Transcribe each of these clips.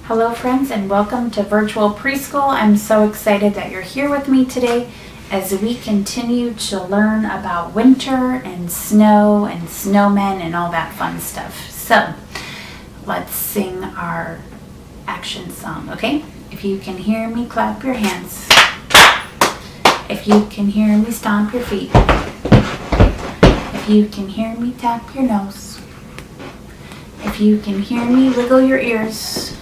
Hello friends and welcome to Virtual Preschool. I'm so excited that you're here with me today as we continue to learn about winter and snow and snowmen and all that fun stuff. So let's sing our action song, okay? If you can hear me, clap your hands. If you can hear me, stomp your feet. If you can hear me, tap your nose. If you can hear me, wiggle your ears.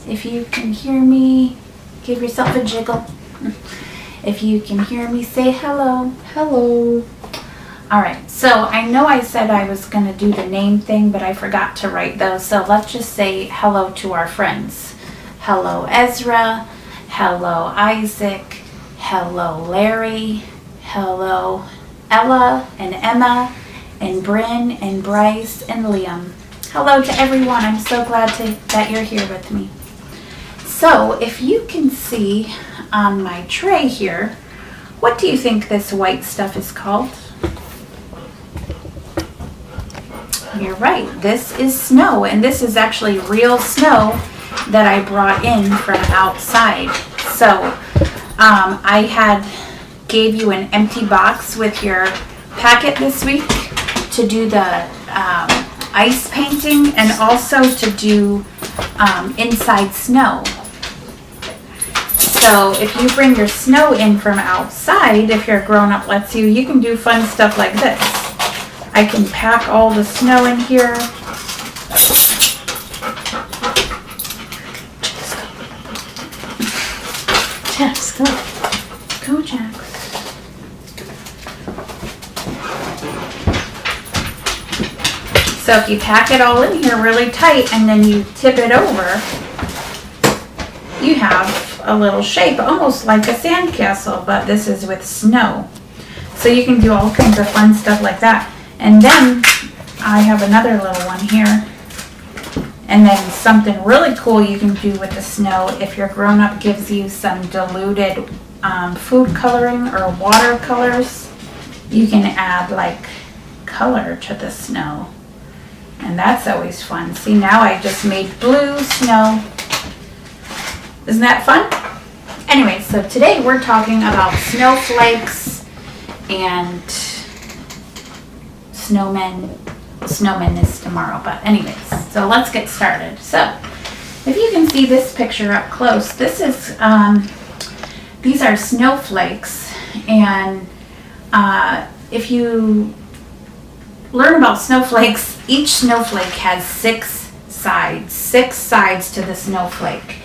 If you can hear me, give yourself a jiggle. If you can hear me, say hello. Hello. All right, so I know I said I was going to do the name thing, but I forgot to write those. So let's just say hello to our friends. Hello, Ezra. Hello, Isaac. Hello, Larry. Hello, Ella and Emma and Bryn and Bryce and Liam. Hello to everyone. I'm so glad that you're here with me. So if you can see on my tray here, what do you think this white stuff is called? You're right, this is snow, and this is actually real snow that I brought in from outside. So I gave you an empty box with your packet this week to do the ice painting and also to do inside snow. So if you bring your snow in from outside, if your grown-up lets you, you can do fun stuff like this. I can pack all the snow in here. Jax, go. Go, Jax. So if you pack it all in here really tight and then you tip it over, you have a little shape, almost like a sandcastle, but this is with snow. So you can do all kinds of fun stuff like that. And then I have another little one here. And then something really cool you can do with the snow, if your grown-up gives you some diluted food coloring or watercolors, you can add like color to the snow. And that's always fun. See, now I just made blue snow. Isn't that fun? Anyway, so today we're talking about snowflakes and snowmen. Snowmen is tomorrow, but anyways, so let's get started. So, if you can see this picture up close, this is, these are snowflakes, and if you learn about snowflakes, each snowflake has six sides to the snowflake.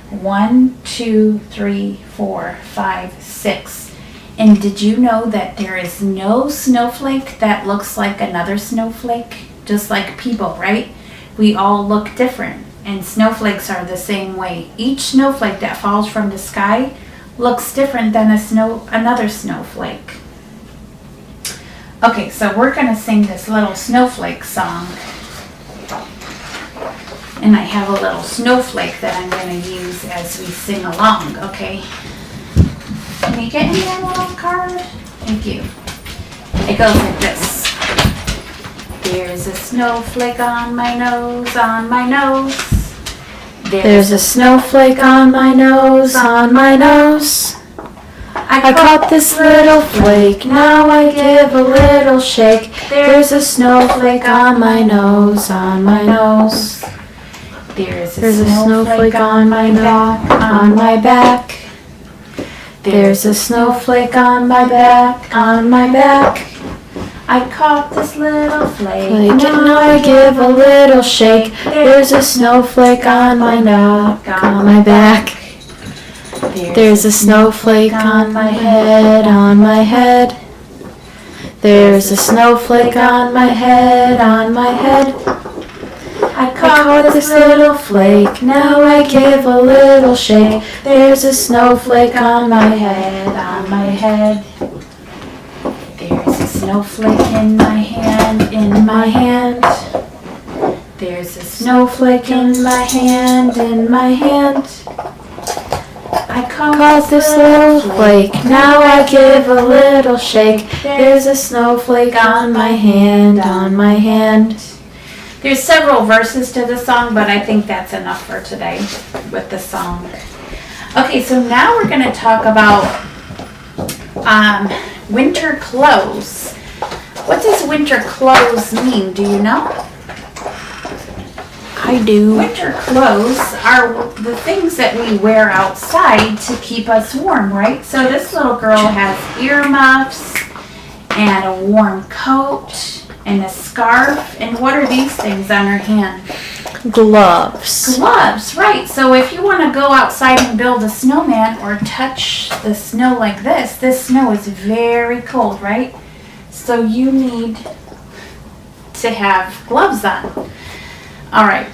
1, 2, 3, 4, 5, 6. And did you know that there is no snowflake that looks like another snowflake? Just like people, right? We all look different, and snowflakes are the same way. Each snowflake that falls from the sky looks different than another snowflake. Okay, so we're gonna sing this little snowflake song. And I have a little snowflake that I'm going to use as we sing along, okay? Can you get me that little card? Thank you. It goes like this. There's a snowflake on my nose, on my nose. There's a snowflake on my nose, on my nose. I caught this little flake, now I give a little shake. There's a snowflake on my nose, on my nose. There's a snowflake on my back, on my back. There's a snowflake on my back, on my back. I caught this little flake, now I give a little shake. There's a snowflake on my neck, on my back. There's a snowflake on my head, on my head. There's a snowflake on my head, on my head. I caught this little flake, now I give a little shake. There's a snowflake on my head, on my head. There's a snowflake in my hand, in my hand. There's a snowflake in my hand, in my hand. I Caught this little flake, now I give a little shake. There's a snowflake on my hand, on my hand. There's several verses to the song, but I think that's enough for today with the song. Okay, so now we're going to talk about winter clothes. What does winter clothes mean? Do you know? I do. Winter clothes are the things that we wear outside to keep us warm, right? So this little girl has earmuffs and a warm coat and a scarf. And what are these things on her hand? Gloves. Gloves, right. So if you want to go outside and build a snowman or touch the snow like this snow is very cold, right? So you need to have gloves on. All right.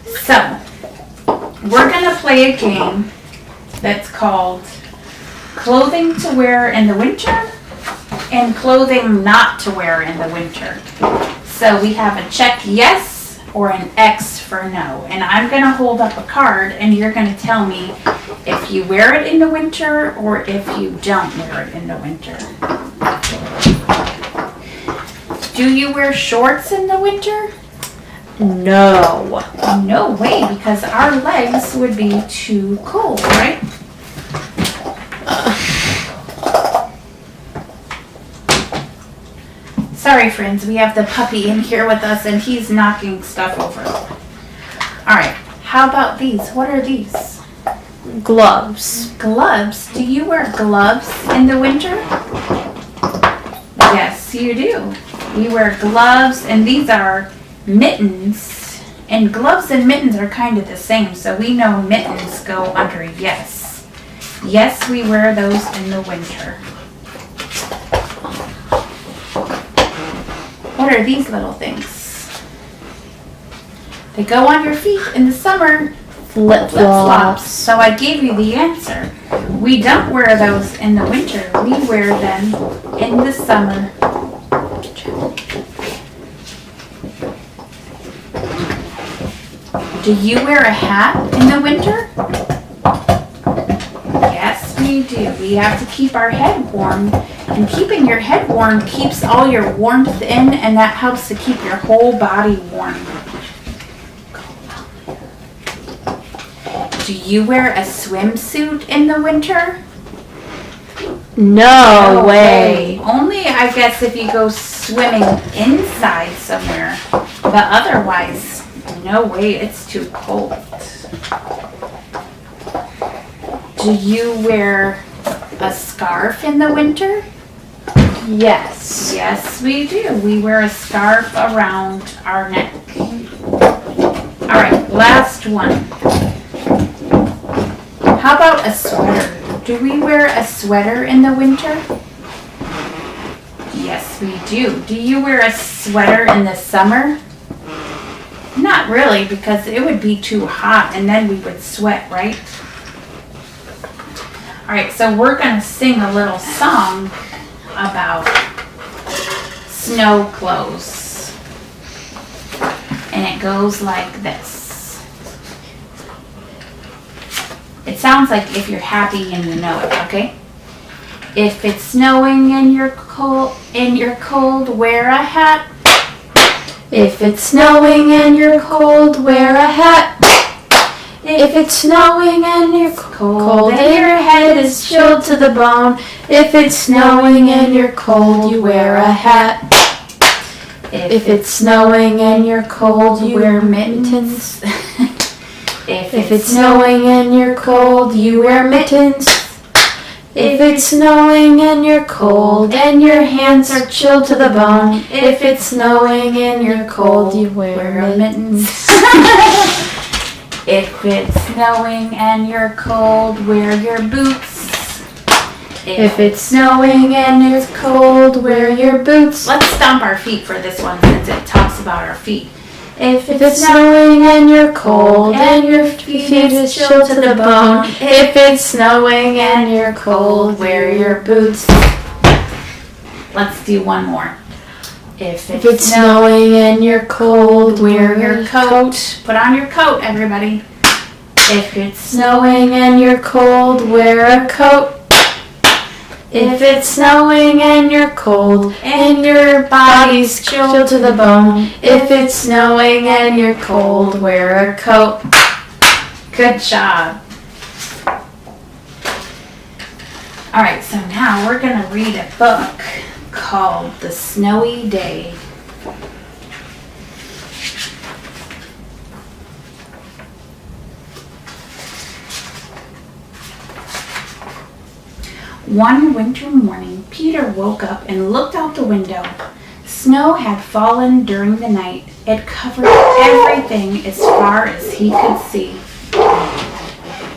So we're going to play a game that's called Clothing to Wear in the Winter and Clothing Not to Wear in the Winter. So we have a check yes or an X for no. And I'm going to hold up a card and you're going to tell me if you wear it in the winter or if you don't wear it in the winter. Do you wear shorts in the winter? No. No way, because our legs would be too cold, right? Sorry, friends, we have the puppy in here with us and he's knocking stuff over. All right, how about these? What are these? Gloves. Gloves. Do you wear gloves in the winter? Yes, you do. We wear gloves, and these are mittens. And gloves and mittens are kind of the same, so we know mittens go under yes. Yes, we wear those in the winter. What are these little things? They go on your feet in the summer. Flip-flops. So I gave you the answer. We don't wear those in the winter. We wear them in the summer. Do you wear a hat in the winter? Yes, we do. We have to keep our head warm. And keeping your head warm keeps all your warmth in, and that helps to keep your whole body warm. Do you wear a swimsuit in the winter? No way. Only, I guess, if you go swimming inside somewhere. But otherwise, no way, it's too cold. Do you wear a scarf in the winter? Yes. Yes, we do. We wear a scarf around our neck. All right, last one. How about a sweater? Do we wear a sweater in the winter? Yes, we do. Do you wear a sweater in the summer? Not really, because it would be too hot and then we would sweat, right? All right, so we're going to sing a little song about snow clothes. And it goes like this. It sounds like if you're happy and you know it, okay? If it's snowing and you're cold, wear a hat. If it's snowing and you're cold, wear a hat. If it's snowing and you're cold and your head is chilled to the bone. If it's snowing and you're cold, you wear a hat. If it's snowing and you're cold, you wear mittens. If it's snowing and you're cold, you wear mittens. If it's snowing and you're cold and your hands are chilled to the bone. If it's snowing and you're cold, you wear mittens. If it's snowing and you're cold, wear your boots. If it's snowing and you're cold, wear your boots. Let's stomp our feet for this one since it talks about our feet. If it's snowing and you're cold and your feet is chilled to the bone. If it's snowing and you're cold, wear your boots. Let's do one more. If it's snowing and you're cold, wear your coat. Put on your coat, everybody. If it's Snowing and you're cold, wear a coat. If it's snowing and you're cold and your body's chilled to the bone, if it's snowing and you're cold, wear a coat. Good job. Alright, so now we're going to read a book called The Snowy Day. One winter morning, Peter woke up and looked out the window. Snow had fallen during the night. It covered everything as far as he could see.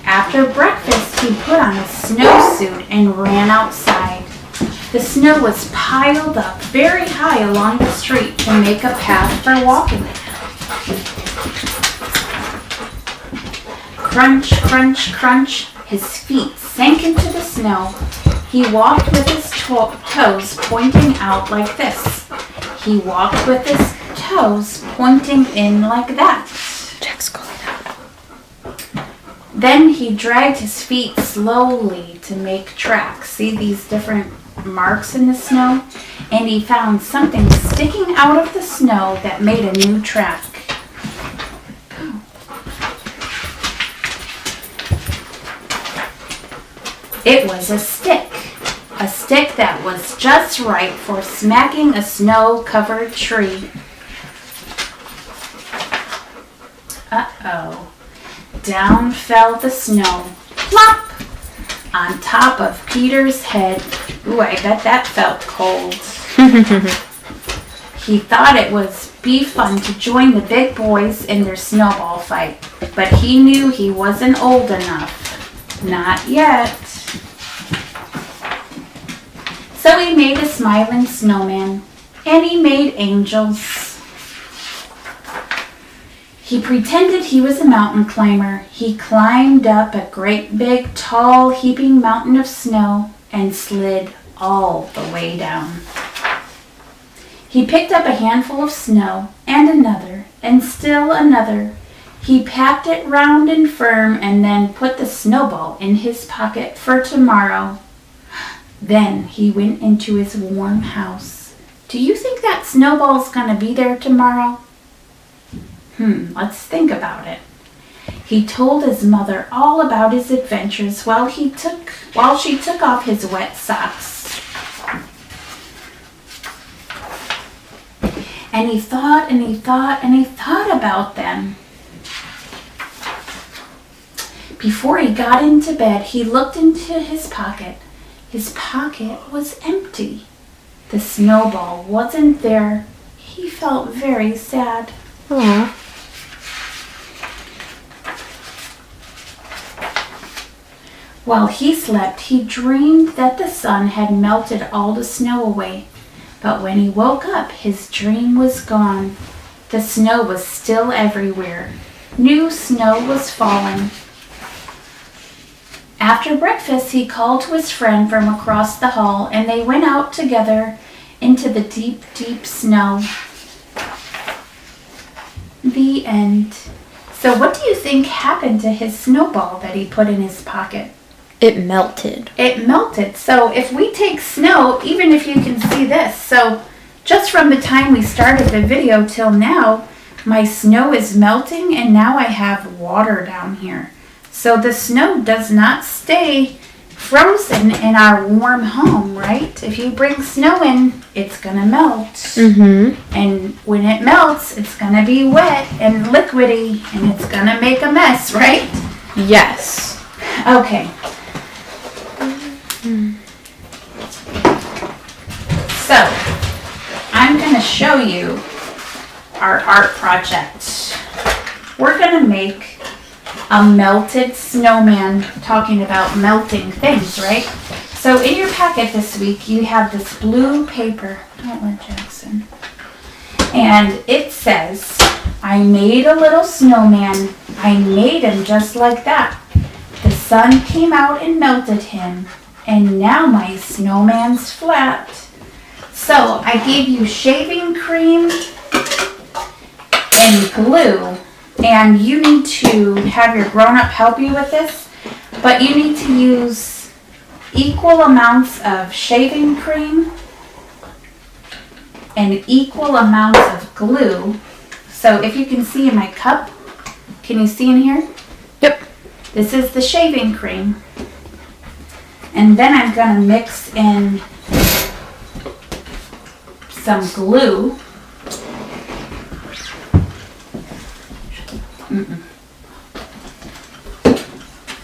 After breakfast, he put on a snowsuit and ran outside. The snow was piled up very high along the street to make a path for walking. Crunch, crunch, crunch. His feet sank into the snow. He walked with his toes pointing out like this. He walked with his toes pointing in like that. Jack's calling out. Then he dragged his feet slowly to make tracks. See these different marks in the snow? And he found something sticking out of the snow that made a new track. It was a stick that was just right for smacking a snow-covered tree. Uh-oh. Down fell the snow, plop, on top of Peter's head. Ooh, I bet that felt cold. He thought it would be fun to join the big boys in their snowball fight, but he knew he wasn't old enough. Not yet. So he made a smiling snowman, and he made angels. He pretended he was a mountain climber. He climbed up a great big, tall, heaping mountain of snow and slid all the way down. He picked up a handful of snow, and another, and still another. He packed it round and firm and then put the snowball in his pocket for tomorrow. Then he went into his warm house. Do you think that snowball's going to be there tomorrow? Let's think about it. He told his mother all about his adventures while she took off his wet socks. And he thought and he thought and he thought about them. Before he got into bed, he looked into his pocket. His pocket was empty. The snowball wasn't there. He felt very sad. Aww. While he slept, he dreamed that the sun had melted all the snow away. But when he woke up, his dream was gone. The snow was still everywhere. New snow was falling. After breakfast, he called to his friend from across the hall, and they went out together into the deep, deep snow. The end. So what do you think happened to his snowball that he put in his pocket? It melted. It melted. So if we take snow, even if you can see this, so just from the time we started the video till now, my snow is melting and now I have water down here. So the snow does not stay frozen in our warm home, right? If you bring snow in, it's going to melt. Mm-hmm. And when it melts, it's going to be wet and liquidy and it's going to make a mess, right? Yes. Okay. So, I'm going to show you our art project. We're going to make a melted snowman, talking about melting things, right? So in your packet this week, you have this blue paper. Don't let Jackson. And it says, I made a little snowman. I made him just like that. The sun came out and melted him. And now my snowman's flat. So I gave you shaving cream and glue. And you need to have your grown-up help you with this, but you need to use equal amounts of shaving cream and equal amounts of glue. So if you can see in my cup, can you see in here? Yep. This is the shaving cream. And then I'm gonna mix in some glue.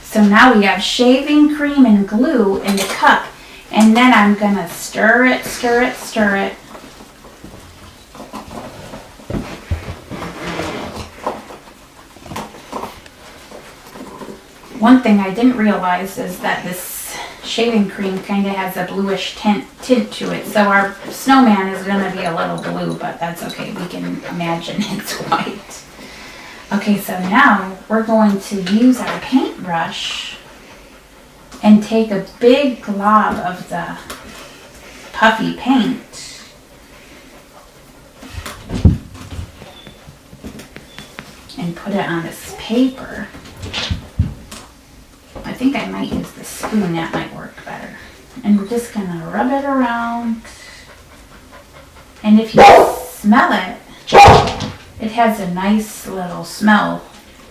So now we have shaving cream and glue in the cup. And then I'm gonna stir it, stir it, stir it. One thing I didn't realize is that this shaving cream kind of has a bluish tint to it. So our snowman is going to be a little blue, but that's okay. We can imagine it's white. Okay, so now we're going to use our paintbrush and take a big glob of the puffy paint. And put it on this paper. I think I might use the spoon, that might work better. And we're just gonna rub it around. And if you smell it, it has a nice little smell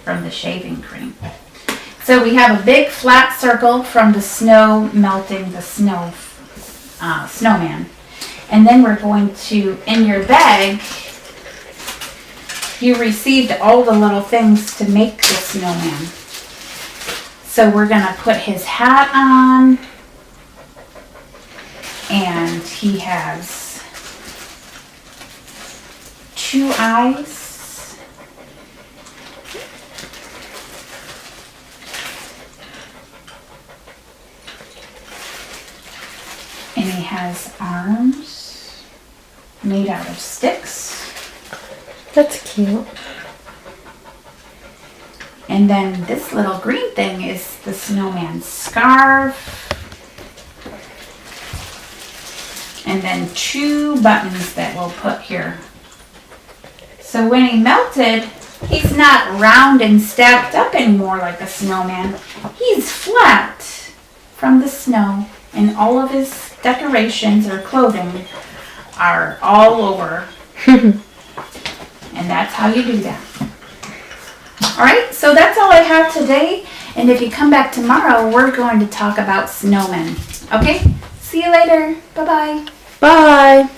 from the shaving cream. So we have a big flat circle from the snow melting the snowman. And then we're going to, in your bag, you received all the little things to make the snowman. So we're gonna put his hat on, and he has 2 eyes. And he has arms made out of sticks. That's cute. And then this little green thing is the snowman's scarf. And then 2 buttons that we'll put here. So when he melted, he's not round and stacked up anymore like a snowman. He's flat from the snow, and all of his decorations or clothing are all over. And that's how you do that. Alright, so that's all I have today. And if you come back tomorrow, we're going to talk about snowmen. Okay? See you later. Bye-bye. Bye.